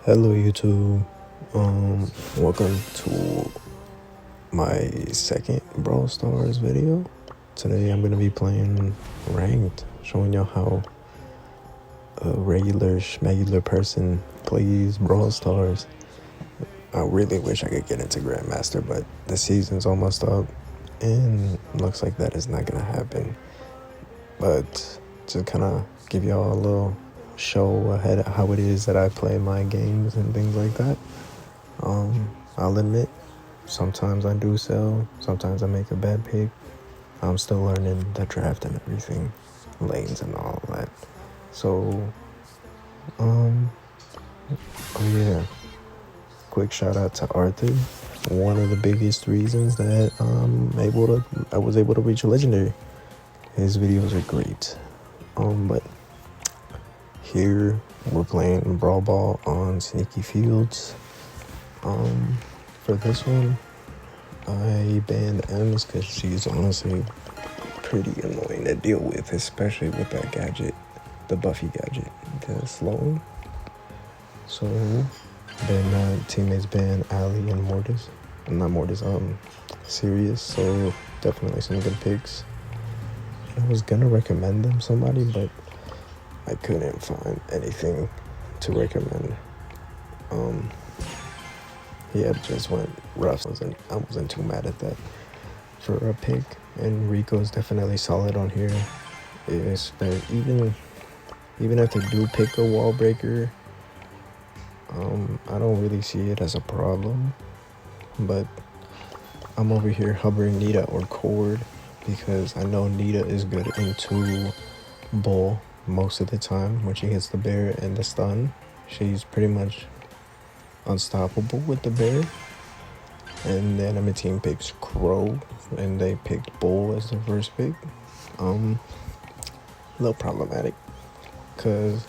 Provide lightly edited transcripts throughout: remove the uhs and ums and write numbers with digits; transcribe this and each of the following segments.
Hello YouTube. Welcome to my second Brawl Stars video. Today I'm gonna be playing ranked, showing y'all how a regular schmegular person plays Brawl Stars. I really wish I could get into Grandmaster, but the season's almost up and looks like that is not gonna happen. But just kinda give y'all a little show ahead of how it is that I play my games and things like that. I'll admit, sometimes I do sell, sometimes I make a bad pick. I'm still learning the draft and everything, lanes and all that. So, oh yeah, quick shout out to Arthur. One of the biggest reasons that I was able to reach a legendary. His videos are great. But here we're playing Brawl Ball on Sneaky Fields. For this one, I banned Ems because she's honestly pretty annoying to deal with, especially with that gadget, the Buffy gadget, the slowing. So then my teammates banned Ali and Mortis. Not Mortis, Sirius. So definitely some good picks. I was gonna recommend them somebody, but I couldn't find anything to recommend. Yeah, just went rough. I wasn't too mad at that for a pick. And Rico's definitely solid on here. Is that even if they do pick a wall breaker, I don't really see it as a problem. But I'm over here hovering Nita or Cord because I know Nita is good into Bull most of the time. When she hits the bear and the stun, she's pretty much unstoppable with the bear. And then my team picks Crow and they picked Bull as their first pick. A little problematic because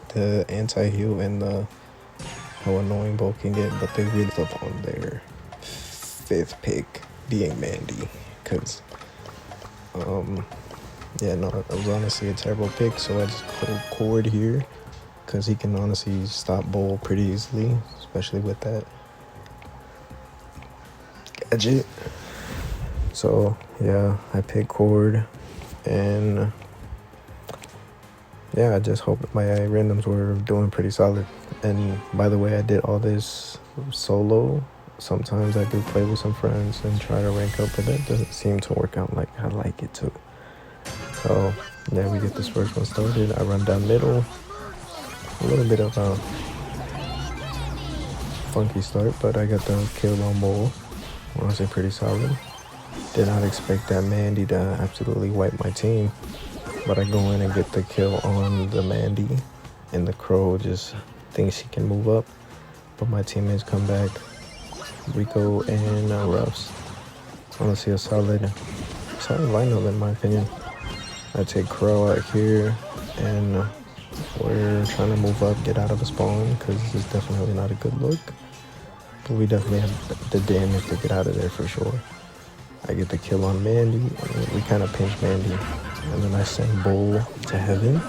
the anti-heal and how annoying Bull can get, but they really up on their fifth pick being Mandy because yeah, no, it was honestly a terrible pick, so I just put a Cord here because he can honestly stop Bull pretty easily, especially with that gadget. So yeah, I picked Cord, and yeah, I just hope my randoms were doing pretty solid. And by the way, I did all this solo. Sometimes I do play with some friends and try to rank up, but that doesn't seem to work out like I like it to. So yeah, we get this first one started. I run down middle. A little bit of a funky start, but I got the kill on Bull. Honestly, pretty solid. Did not expect that Mandy to absolutely wipe my team, but I go in and get the kill on the Mandy, and the Crow just thinks he can move up, but my teammates come back. Rico and Ruffs. Honestly, a solid lineup in my opinion. I take Crow out here, and we're trying to move up, get out of the spawn, because this is definitely not a good look. But we definitely have the damage to get out of there for sure. I get the kill on Mandy, and we kind of pinch Mandy. And then I send Bull to heaven,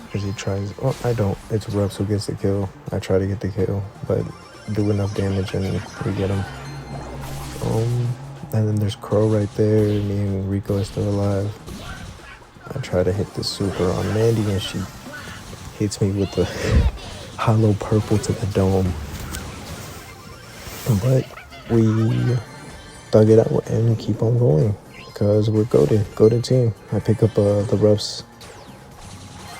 because he tries, oh, I don't. It's Ruffs who gets the kill. I try to get the kill, but do enough damage and we get him. And then there's Crow right there. Me and Rico is still alive. I try to hit the super on Mandy, and she hits me with the hollow purple to the dome. But we thug it out and keep on going because we're goated team. I pick up the Ruffs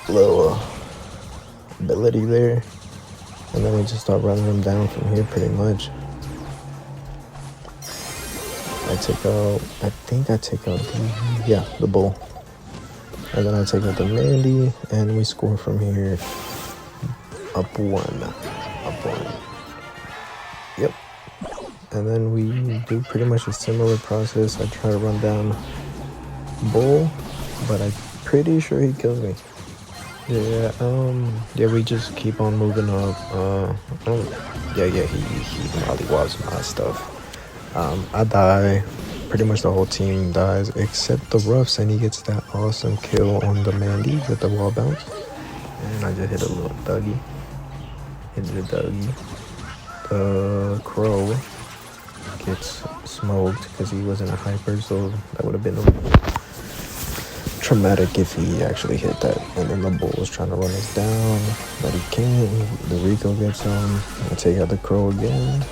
little ability there, and then we just start running them down from here pretty much. I think I take out the Bull. And then I take out the Mandy, and we score from here. Up one. Yep. And then we do pretty much a similar process. I try to run down Bull, but I'm pretty sure he kills me. Yeah, we just keep on moving up. He mollywops my stuff. I die. Pretty much the whole team dies except the Ruffs, and he gets that awesome kill on the Mandy with the wall bounce. And I just hit a little thuggy. hits the Dougie. The Crow gets smoked because he wasn't a hyper, so that would have been traumatic if he actually hit that. And then the Bull was trying to run us down, but he can't. The Rico gets him. I take out the Crow again,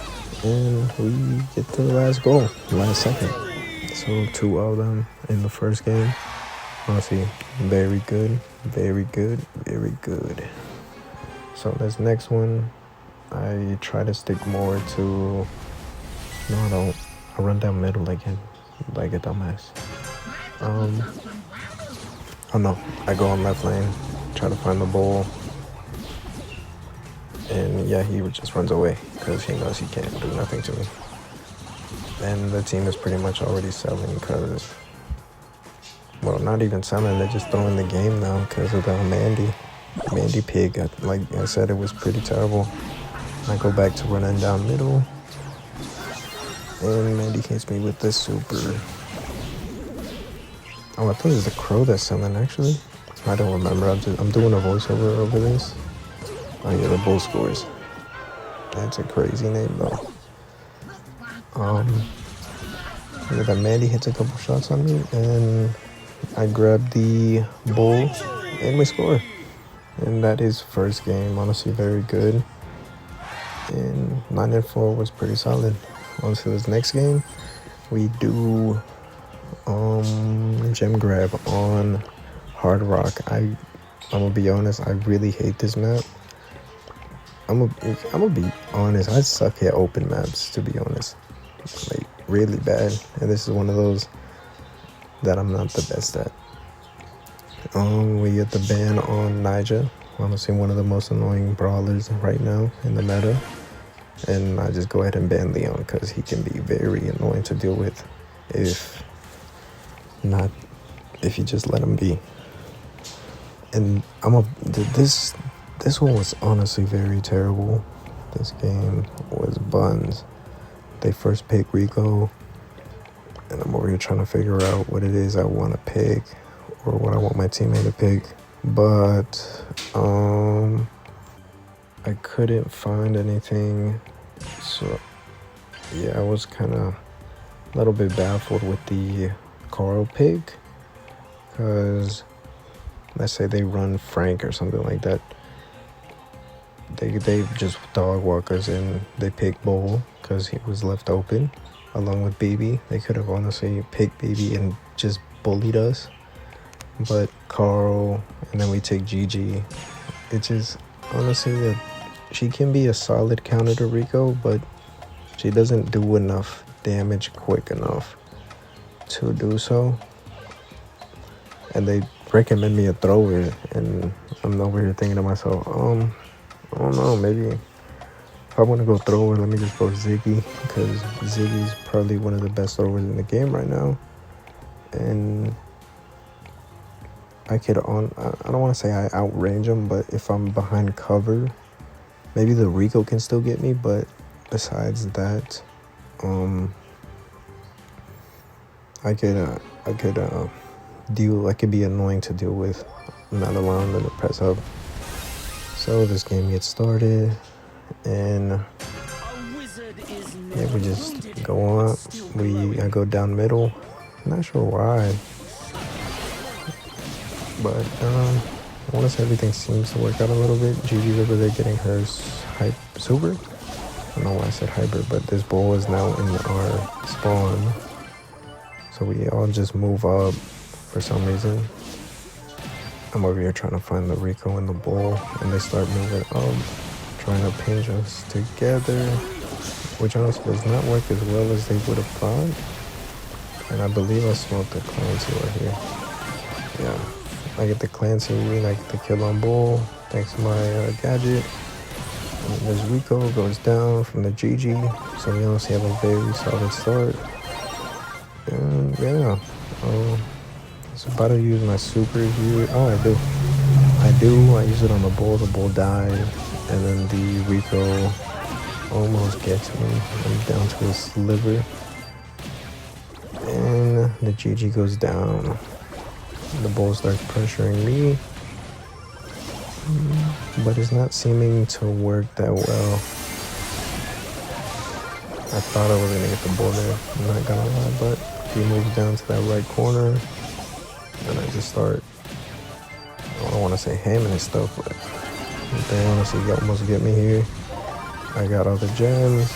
and we get the last goal, last second. So 2 of them in the first game. Honestly, very good, very good, very good. So this next one, I try to stick more to. No, I don't. I run down middle like a dumbass. Oh no, I go on left lane, try to find the Bull, and yeah, he just runs away because he knows he can't do nothing to me. And the team is pretty much already selling because, well, not even selling, they're just throwing the game now because of the Mandy pig. Like I said, it was pretty terrible. I go back to running down middle, and Mandy hits me with the super. Oh, I think it's the Crow that's selling, actually. I don't remember. I'm doing a voiceover over this. Oh yeah, the Bull scores. That's a crazy name though. Yeah, the Mandy hits a couple shots on me, and I grab the Bull, and we score. And that is first game. Honestly, very good. And 9-4 was pretty solid. On to this next game, we do gem grab on Hard Rock. I'm gonna be honest, I really hate this map. I'm gonna be honest, I suck at open maps, to be honest, like really bad, and this is one of those that I'm not the best at. We get the ban on Nija, honestly one of the most annoying brawlers right now in the meta, and I just go ahead and ban Leon because he can be very annoying to deal with if you just let him be. And this one was honestly very terrible. This game was buns. They first pick Rico, and I'm over here trying to figure out what it is I want to pick or what I want my teammate to pick. But I couldn't find anything, so yeah, I was kind of a little bit baffled with the Carl pick, because let's say they run Frank or something like that. They just dog walk us and they pick Bull because he was left open along with Baby. They could have honestly picked Baby and just bullied us. But Carl, and then we take Gigi. It just, honestly, she can be a solid counter to Rico, but she doesn't do enough damage quick enough to do so. And they recommend me a thrower, and I'm over here thinking to myself, I don't know, maybe if I want to go thrower, let me just go Ziggy, because Ziggy's probably one of the best throwers in the game right now. And I don't want to say I outrange him, but if I'm behind cover, maybe the Rico can still get me, but besides that, I could be annoying to deal with, not allowing them to press up. So this game gets started, and yeah, we just go on. I go down middle. Not sure why, but I want to say everything seems to work out a little bit. Gigi's over there getting her super. I don't know why I said hyper, but this Bull is now in our spawn, so we all just move up for some reason. I'm over here trying to find the Rico and the Bull, and they start moving up, trying to pinch us together, which honestly does not work as well as they would have thought. And I believe I smoked the Clancy right here. Yeah, I get the Clancy, and I get the kill on Bull, thanks to my gadget. And there's Rico, goes down from the GG, so we honestly have a very solid start. And yeah, so about to use my super here. Oh, I use it on the Bull. The Bull died, and then the Rico almost gets me. I'm down to a sliver, and the GG goes down. The Bull starts pressuring me. but it's not seeming to work that well. I thought I was gonna get the ball there, I'm not gonna lie, but he moves down to that right corner, and I just start, I don't want to say hamming and stuff, but they honestly almost get me here. I got all the gems,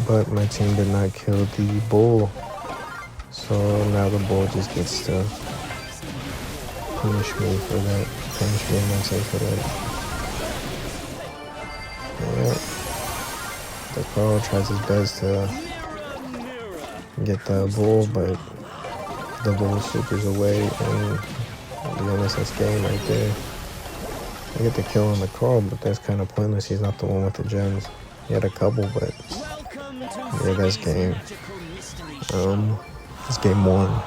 but my team did not kill the bull, so now the bull just gets to punish me for that, punish me and my team for that. Yeah. The Crow tries his best to get the bull, but the bull supers away, and the NSS game right there. I get the kill on the Crow, but that's kind of pointless. He's not the one with the gems. He had a couple, but yeah, that's game. It's game one.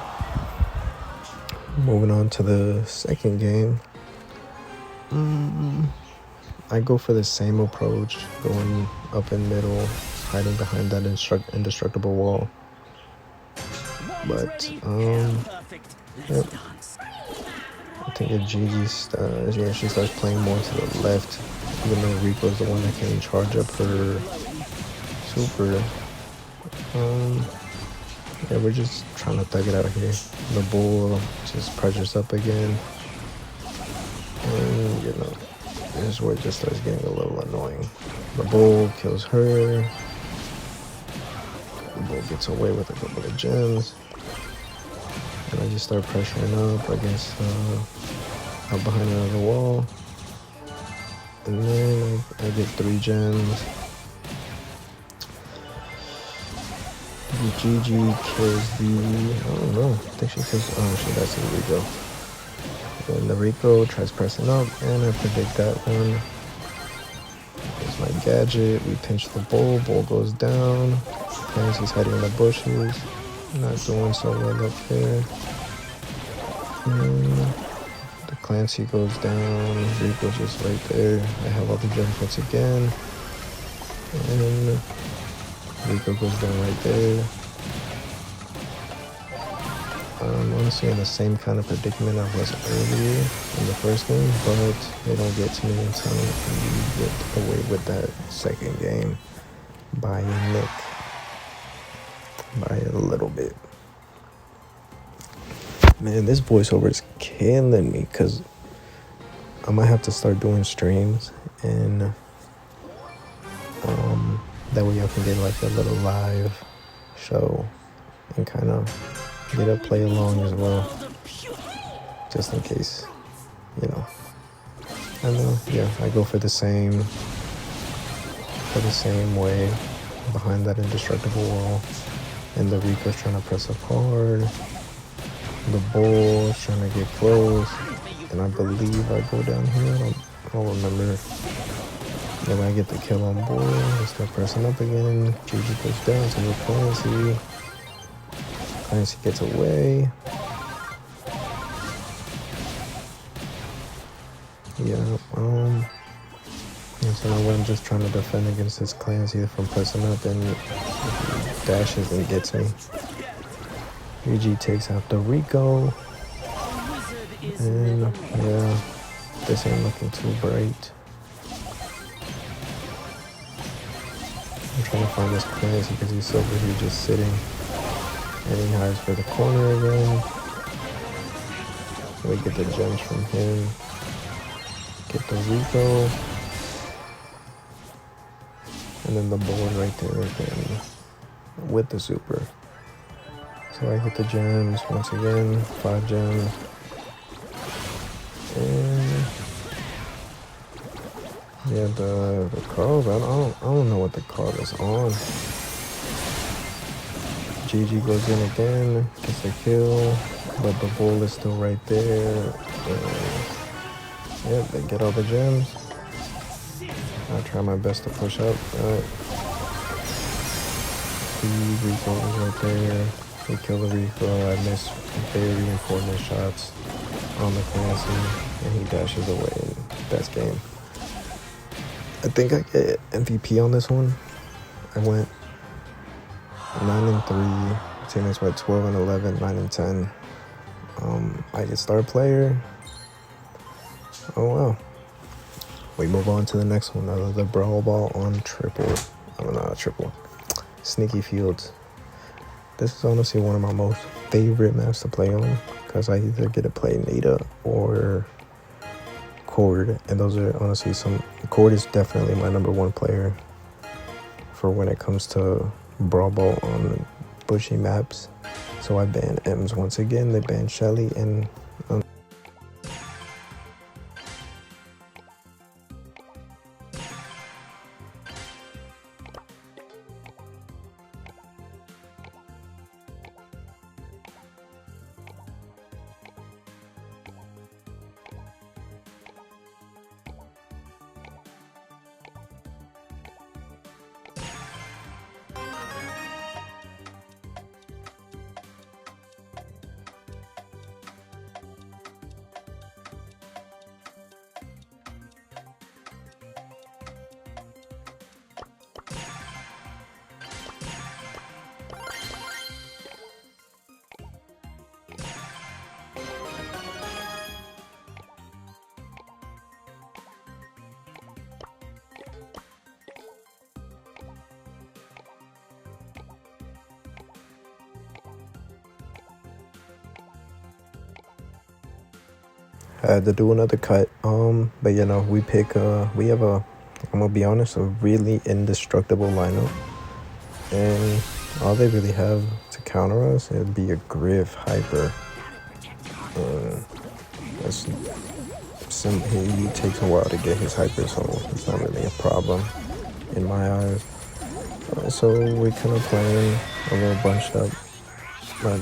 Moving on to the second game. I go for the same approach, going up in middle, hiding behind that indestructible wall. But, yep. I think if Gigi, she starts playing more to the left, even though Rico's the one that can charge up her super. Yeah, we're just trying to thug it out here. The bull just pressures up again. And, you know, this is where it just starts getting a little annoying. The bull kills her. The bull gets away with a couple of gems. And I just start pressuring up against, up behind another wall. And then I get 3 gems. Gigi kills the, I don't know, I think she kills, oh, she does the Rico. Then the Rico tries pressing up, and I predict that one. There's my gadget, we pinch the bull goes down. Clancy's hiding in the bushes, not doing so well up there. And the Clancy goes down, Rico's just right there. I have all the jump once again. And Rico goes down right there. I'm honestly in the same kind of predicament I was earlier in the first game, but they don't get to me until we get away with that second game by Nick. By a little bit. Man, this voiceover is killing me, because I might have to start doing streams, and that way y'all can get like a little live show and kind of get a play along as well, just in case, you know. I know, yeah, I go for the same way behind that indestructible wall, and the Rico's trying to press up hard. The bull's trying to get close, and I believe I go down here. I don't remember. Then I get the kill on bull. I start pressing up again. Gigi goes down to the Clancy. Clancy gets away. Yeah, and so now I'm just trying to defend against this Clancy from pressing up, and he dashes and gets me. UG takes out the Rico. And yeah, this ain't looking too bright. I'm trying to find this Clancy because he's over here just sitting. And he hides for the corner again. We get the gems from him. Get the Rico. And then the bull right there again with the super. So I get the gems once again, 5 gems. And yeah, the cards, I don't know what the card is on. Gigi goes in again, gets a kill, but the bull is still right there. Yeah, they get all the gems. I try my best to push up. The Rico is right there. We kill the Rico. I miss very important shots on the Clancy, and he dashes away. That's game. I think I get MVP on this one. I went 9-3. Teammates went 12-11, 9-10. I get star player. Oh wow. we move on to the next one. Another brawl ball on triple. Oh, not triple. Sneaky fields. This is honestly one of my most favorite maps to play on because I either get to play Nita or Cord, and those are honestly Cord is definitely my #1 player for when it comes to brawl ball on bushy maps. So I banned Ems once again. They banned Shelly and I had to do another cut. But you know, we have a, I'm gonna be honest, a really indestructible lineup, and all they really have to counter us it'd be a Griff Hyper. That's he takes a while to get his Hyper, so it's not really a problem in my eyes. So we're kind of playing a little bunched up. But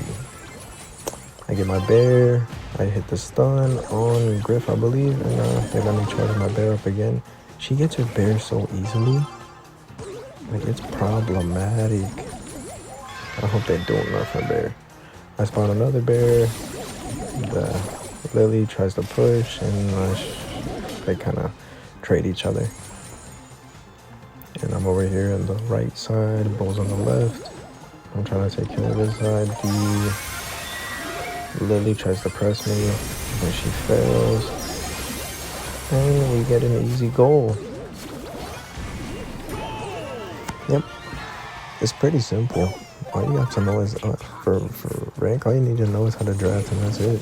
I get my bear, I hit the stun on Griff, I believe, and they let me charge my bear up again. She gets her bear so easily. Like, it's problematic. I hope they don't nerf her bear. I spawn another bear. The Lily tries to push, and they kind of trade each other. And I'm over here on the right side, Bull's on the left. I'm trying to take care of this side. Lily tries to press me, but she fails. And we get an easy goal. Yep. It's pretty simple. All you have to know is, for rank, all you need to know is how to draft, and that's it.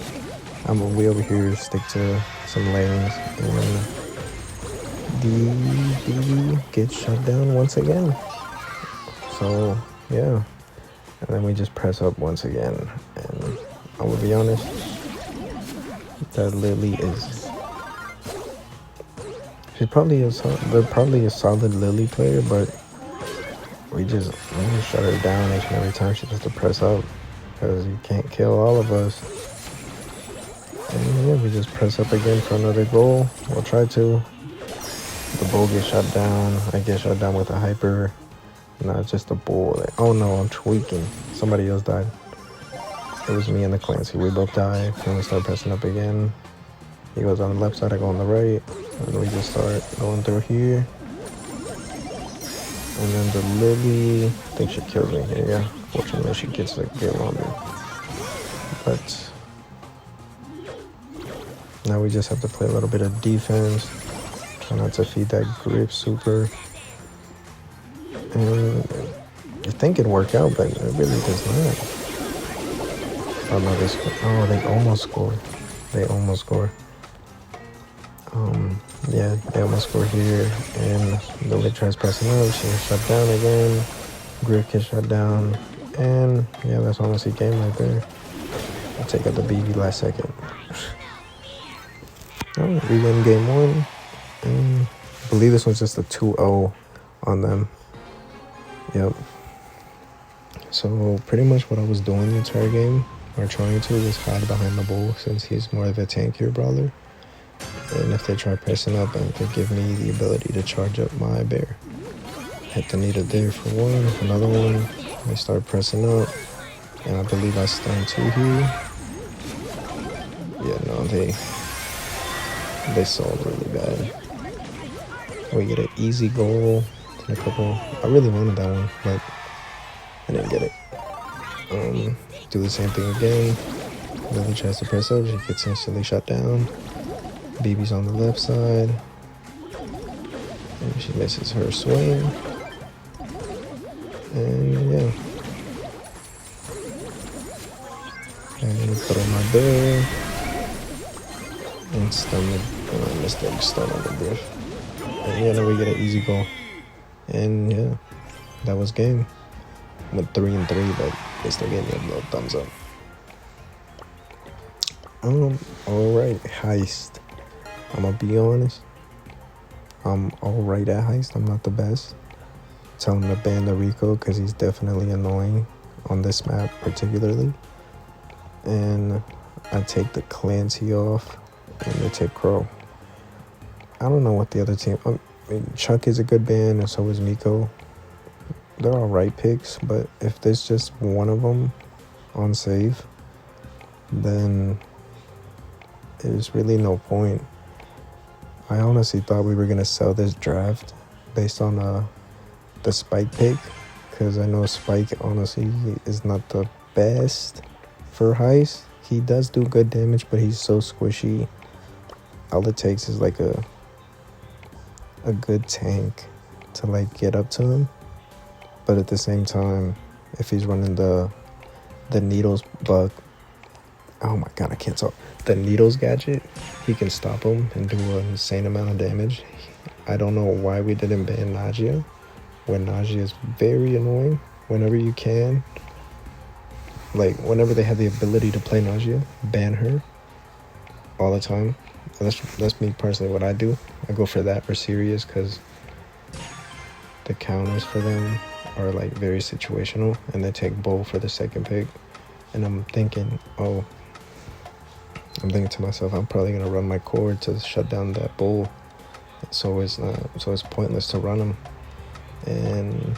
We over here stick to some lanes, and the gets shut down once again. So, yeah. And then we just press up once again, and I will be honest, that Lily is, they're probably a solid Lily player, but we just shut her down each and every time she has to press up, because you can't kill all of us. And yeah, we just press up again for another goal. We'll try to. The bull gets shut down. I get shut down with a Hyper. Not just a bull. Oh no, I'm tweaking. Somebody else died. It was me and the Clancy. We both died. Then we start pressing up again. He goes on the left side, I go on the right. And we just start going through here. And then the Lily, I think she kills me here, yeah. Fortunately, she gets the kill on me. But now we just have to play a little bit of defense. Try not to feed that grip super. And you think it'd work out, but it really does not. Oh no, they scored. Oh, they almost scored. They almost scored. Yeah, they almost scored here. And Lily tries pressing up. She gets shut down again. Griff gets shut down. And yeah, that's honestly game right there. I'll take out the BB last second. Alright, we win game 1. And I believe this was just a 2-0 on them. Yep. So pretty much what I was doing the entire game, or trying to, was hide behind the bull, since he's more of a tankier brawler. And if they try pressing up, it could give me the ability to charge up my bear. Hit the Nita there for one, another one. They start pressing up, and I believe I stunned 2 here. Yeah, no, they sold really bad. We get an easy goal and a couple. I really wanted that one, but I didn't get it. Do the same thing again. Lily tries to press up, she gets instantly shut down. BB's on the left side. She misses her swing. And yeah. And put on my bear. And stun the Mythic, stun on the brief. And yeah, then we get an easy goal. And yeah, that was game. Went 3-3, but they still gave me a little thumbs up. Alright, heist. I'm gonna be honest. I'm alright at heist. I'm not the best. Tell him to ban the Rico because he's definitely annoying on this map particularly. And I take the Clancy off and they take Crow. I don't know what the other team... I mean, Chuck is a good ban and so is Miko. They're alright picks, but if there's just one of them on save, then there's really no point. I honestly thought we were going to sell this draft based on the Spike pick, because I know Spike honestly is not the best for heist. He does do good damage, but he's so squishy. All it takes is like a good tank to like get up to him. But at the same time, if he's running the needles bug, oh my god, I can't talk. The needles gadget, he can stop him and do an insane amount of damage. I don't know why we didn't ban Nagia, when Nagia is very annoying. Whenever you can, like whenever they have the ability to play Nagia, ban her all the time. That's me personally what I do. I go for that for Sirius because the counters for them are like very situational, and they take Bull for the second pick. And I'm thinking to myself, I'm probably gonna run my core to shut down that Bull, so it's pointless to run him. And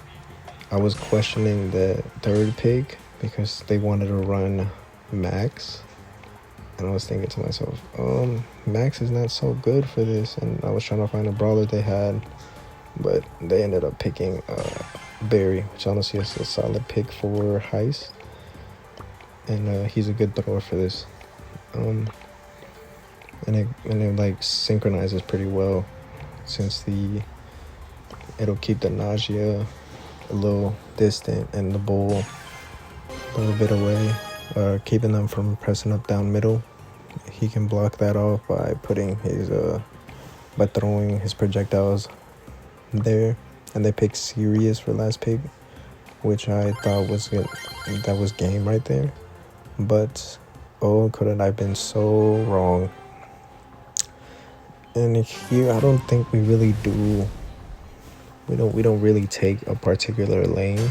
I was questioning the third pick because they wanted to run Max, and I was thinking to myself, Max is not so good for this. And I was trying to find a brawler they had, but they ended up picking Barry, which honestly is a solid pick for heist, and he's a good thrower for this. And it like synchronizes pretty well, since it'll keep the Nagia a little distant and the Bull a little bit away, keeping them from pressing up down middle. He can block that off by putting his by throwing his projectiles there. And they picked Sirius for last pick, which I thought was good. That was game right there. But oh, couldn't I been so wrong? And here I don't think we really do. We don't really take a particular lane.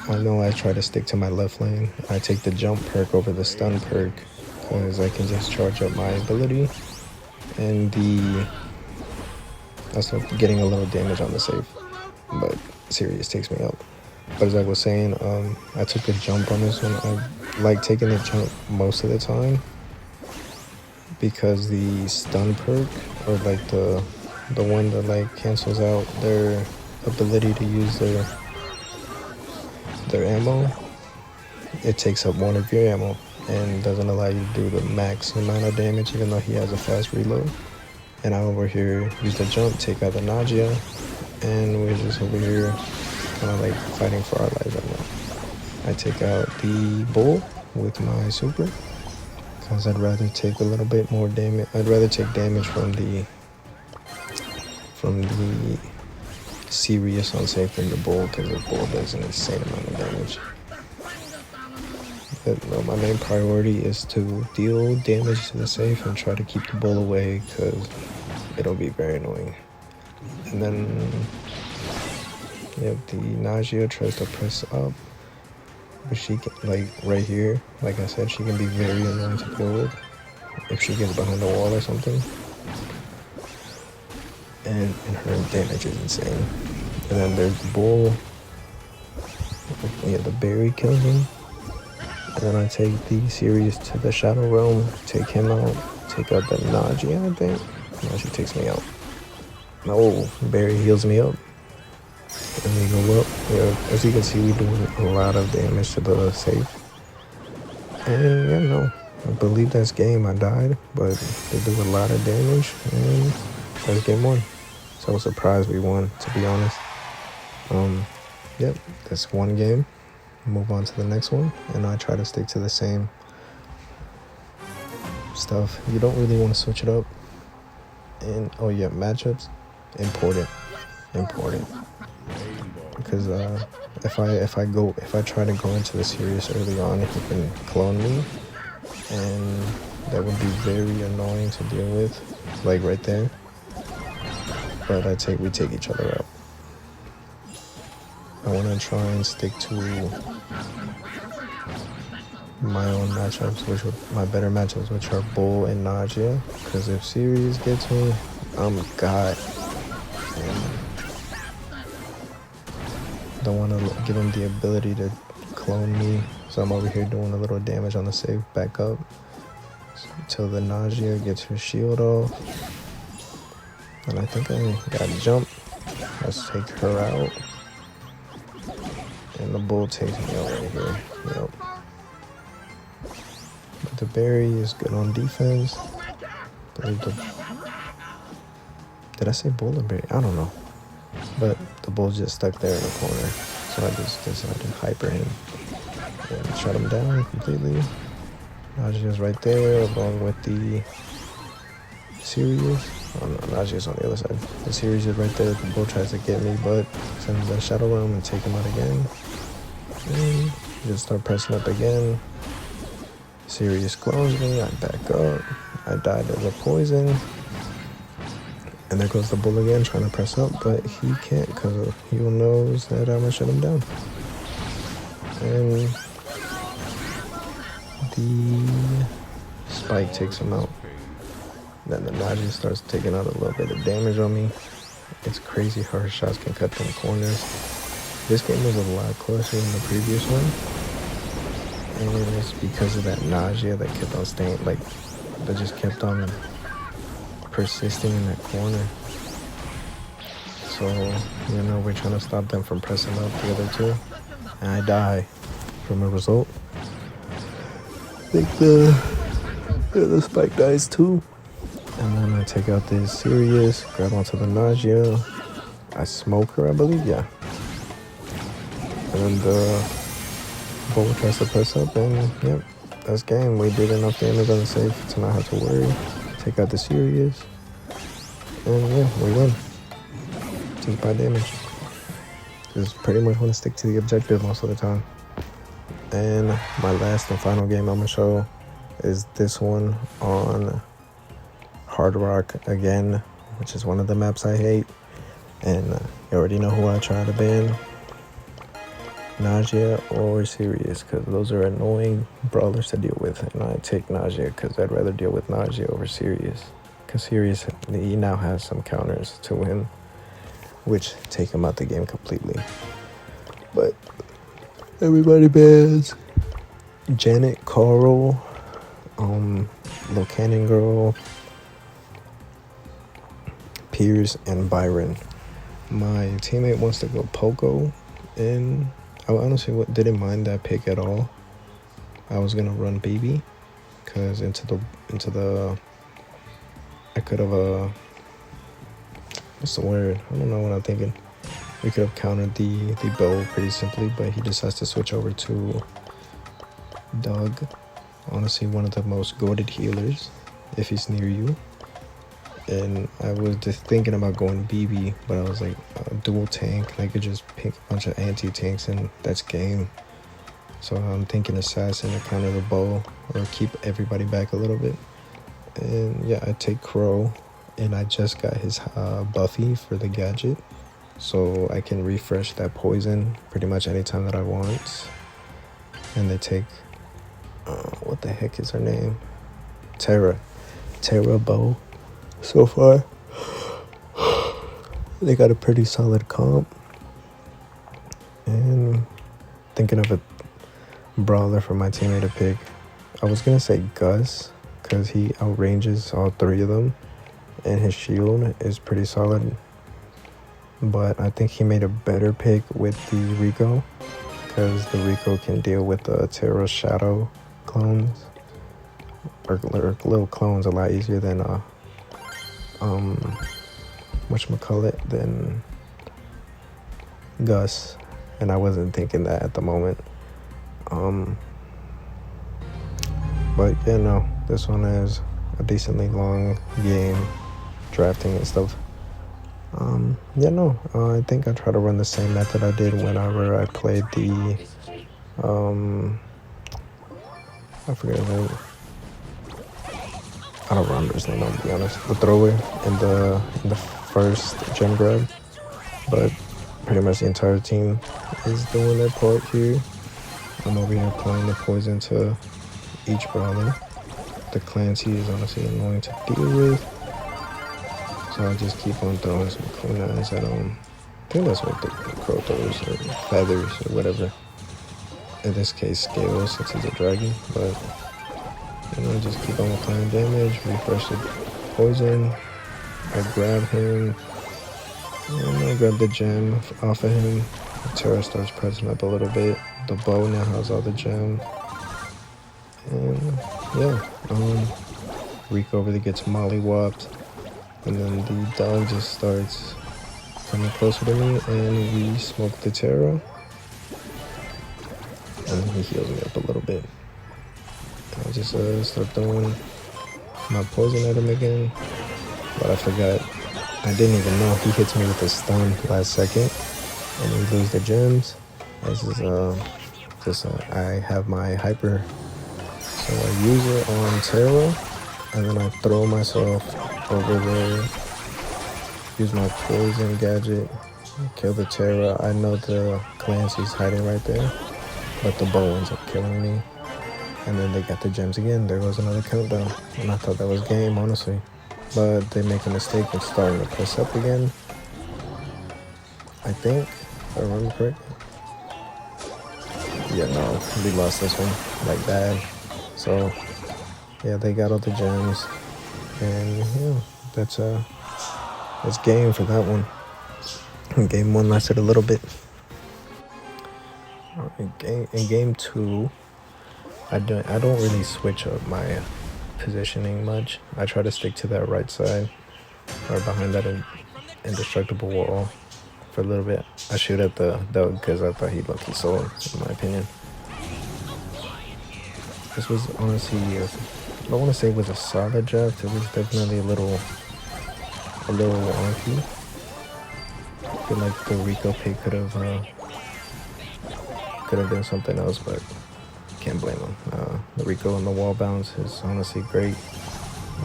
I know I try to stick to my left lane. I take the jump perk over the stun perk because I can just charge up my ability, and also getting a little damage on the save. But Sirius takes me out. But as I was saying, I took the jump on this one. I like taking the jump most of the time because the stun perk, or like the one that like cancels out their ability to use their ammo, it takes up one of your ammo and doesn't allow you to do the max amount of damage, even though he has a fast reload. And I over here use the jump, take out the Nagia, and we're just over here kind of like fighting for our lives right now. I take out the Bull with my super because I'd rather take a little bit more damage. I'd rather take damage from the Sirius on safe than the Bull, because the Bull does an insane amount of damage. But no, my main priority is to deal damage to the safe and try to keep the Bull away, because it'll be very annoying. And then the Nagia tries to press up, but she can, like right here, like I said, she can be very annoying to deal with if she gets behind the wall or something. And her damage is insane. And then there's Bull. The Barry kills him. And then I take the Sirius to the Shadow Realm, take him out, take out the Nagia, I think. Nagia takes me out. No, Barry heals me up. And we go up. As you can see, we do a lot of damage to the safe. And I believe that's game. I died, but they do a lot of damage, and that's game one. So I was surprised we won, to be honest. Yep, that's one game. Move on to the next one, and I try to stick to the same stuff. You don't really want to switch it up. And oh yeah, matchups, important, because if I try to go into the series early on, he can clone me, and that would be very annoying to deal with, like right there. But we take each other out. I want to try and stick to my own matchups, my better matchups, which are Bull and Nausea. Because if Sirius gets me, I'm God. And don't want to give him the ability to clone me. So I'm over here doing a little damage on the save back up until the Nausea gets her shield off. And I think I got to jump. Let's take her out. And the Bull takes me out right here. Yep. But the Berry is good on defense. Did I say Bull or Berry? I don't know. But the Bull's just stuck there in the corner. So I just decided to hyper him and shut him down completely. Najee's right there along with the Sirius. Oh no, Najee's on the other side. The Sirius is right there. The Bull tries to get me, but sends the Shadow Realm and take him out again. And just start pressing up again. Sirius clones me. I back up. I died to the poison. And there goes the Bull again, trying to press up, but he can't because he knows that I'm gonna shut him down. And the Spike takes him out. Then the Najee starts taking out a little bit of damage on me. It's crazy how her shots can cut them corners. This game was a lot closer than the previous one. And it's because of that nausea that kept on staying, like, that just kept on persisting in that corner. So, you know, we're trying to stop them from pressing up the other two. And I die from a result. I think the Spike dies too. And then I take out this Sirius, grab onto the Nausea. I smoke her, I believe, yeah. And the Bull tries to press up, and yep, that's game. We did enough damage on the safe to not have to worry. Take out the Sirius. And yeah, we win. Just by damage. Just pretty much want to stick to the objective most of the time. And my last and final game I'm going to show is this one on Hard Rock again, which is one of the maps I hate. And you already know who I try to ban. Nausea or Sirius, because those are annoying brawlers to deal with. And I take Nausea because I'd rather deal with Nausea over Sirius. Because Sirius, he now has some counters to win, which take him out the game completely. But everybody bans Janet, Carl, Lil Cannon Girl, Pierce, and Byron. My teammate wants to go Poco, and I honestly didn't mind that pick at all. I was gonna run BB, cause into the I could have what's the word? I don't know what I'm thinking. We could have countered the bow pretty simply, but he decides to switch over to Doug. Honestly, one of the most goated healers if he's near you. And I was just thinking about going BB, but I was like, dual tank. I could just pick a bunch of anti-tanks and that's game. So I'm thinking assassin to counter the bow or keep everybody back a little bit. And yeah, I take Crow, and I just got his Buffy for the gadget. So I can refresh that poison pretty much anytime that I want. And they take, what the heck is her name? Terra bow. So far, they got a pretty solid comp. And thinking of a brawler for my teammate to pick. I was gonna say Gus, because he outranges all three of them, and his shield is pretty solid. But I think he made a better pick with the Rico, because the Rico can deal with the Terra Shadow clones, or little clones a lot easier than whatchamacallit, than Gus, and I wasn't thinking that at the moment. But yeah, no, this one is a decently long game, drafting and stuff. Yeah, no, I think I try to run the same method I did whenever I played the, I forget his name. I don't remember his name, I'll be honest. The thrower in the first gem grab, but pretty much the entire team is doing their part here. I'm over here applying the poison to each brawler. The Clancy is honestly annoying to deal with, so I just keep on throwing some kunais at him. I think that's what the crow throws, or feathers, or whatever. In this case, scales, since he's a dragon, but you know, just keep on applying damage, refresh the poison. I grab him, and I grab the gem off of him. The Terra starts pressing up a little bit. The bow now has all the gem. And yeah, Rico over there gets mollywopped, and then the dog just starts coming closer to me, and we smoke the Terra, and he heals me up a little bit. I just start throwing my poison at him again, but I forgot. I didn't even know he hits me with a stun last second, and we lose the gems. This is I have my hyper. So I use it on Terra, and then I throw myself over there, use my poison gadget, kill the Terra. I know the Clancy's hiding right there, but the bow ends up killing me. And then they got the gems again. There goes another countdown, and I thought that was game, honestly. But they make a mistake of starting to press up again. I think, if I remember correctly. Yeah, no, we lost this one, like bad. So, yeah, they got all the gems, and yeah, that's game for that one. Game one lasted a little bit. In game two, I don't really switch up my positioning much. I try to stick to that right side, or behind that indestructible wall for a little bit. I shoot at the dog because I thought he looked sold, in my opinion. This was honestly, I don't want to say it was a solid draft. It was definitely a little wonky. I feel like the Rico pick could have been something else, but can't blame him. The Rico on the wall bounce is honestly great.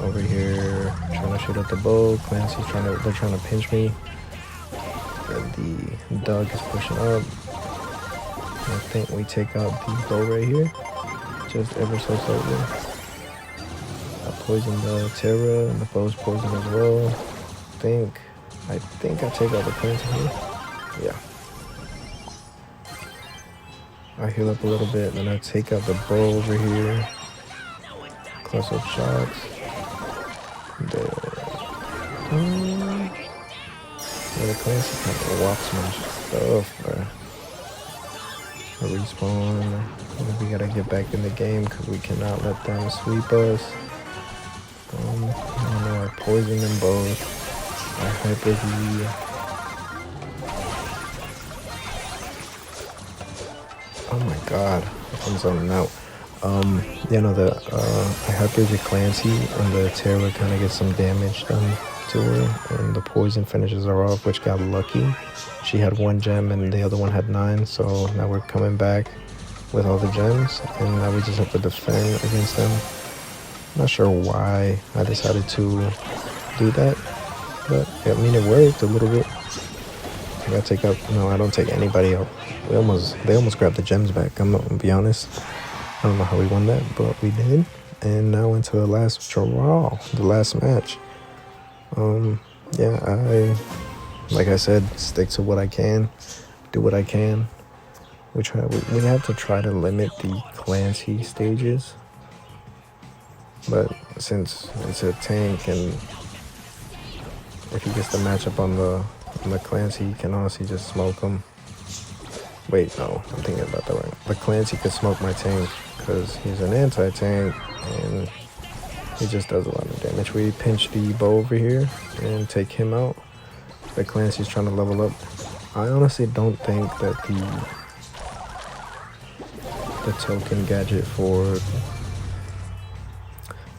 Over here, trying to shoot at the bow. Clancy's they're trying to pinch me. And the dog is pushing up. I think we take out the bow right here. Just ever so slightly. I poisoned the Terra, and the bow's poisoned as well. I think I take out the Clancy here. Yeah. I heal up a little bit, and then I take out the bow over here. Close up shots. The Clancy kind of walks my stuff, bro. I respawn. We gotta get back in the game because we cannot let them sweep us. I don't know, I poison them both. I hyper the. Oh my god, I'm zoning out. Yeah, no, I hyper the Clancy, and the Terra kind of gets some damage done to her, and the poison finishes her off, which got lucky. She had 1 gem and the other one had 9, so now we're coming back with all the gems, and now we just have to defend against them. Not sure why I decided to do that, but I mean, it worked a little bit. I gotta take out. No, I don't take anybody out. They almost grabbed the gems back. I'm not gonna be honest. I don't know how we won that, but we did. And now into the last draw, the last match. Yeah, like I said, stick to what I can, do what I can. We have to try to limit the Clancy stages, but since it's a tank, and if he gets the matchup on the Clancy, he can honestly just smoke him. Wait, no, I'm thinking about that right. The Clancy could smoke my tank because he's an anti-tank, and he just does a lot of damage. We pinch the bow over here and take him out. the Clancy's trying to level up. I honestly don't think that the token gadget for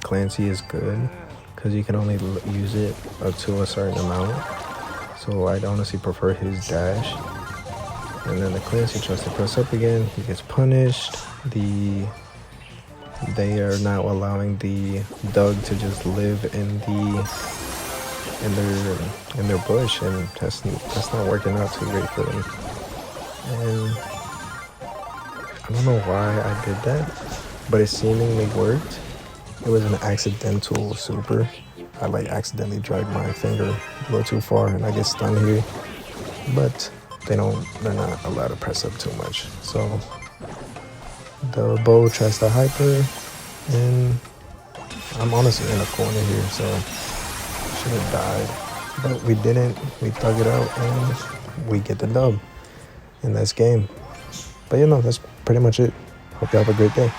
Clancy is good, because you can only use it up to a certain amount. So I'd honestly prefer his dash. And then the Clancy tries to press up again. He gets punished. They are now allowing the Doug to just live in their bush, and that's not working out too great for them. And I don't know why I did that, but it seemingly worked. It was an accidental super. I like accidentally dragged my finger a little too far and I get stunned here. But they're not allowed to press up too much. So the bow tries to hyper, and I'm honestly in a corner here, so I should have died. But we didn't. We thug it out and we get the dub in this game. But that's pretty much it. Hope you have a great day.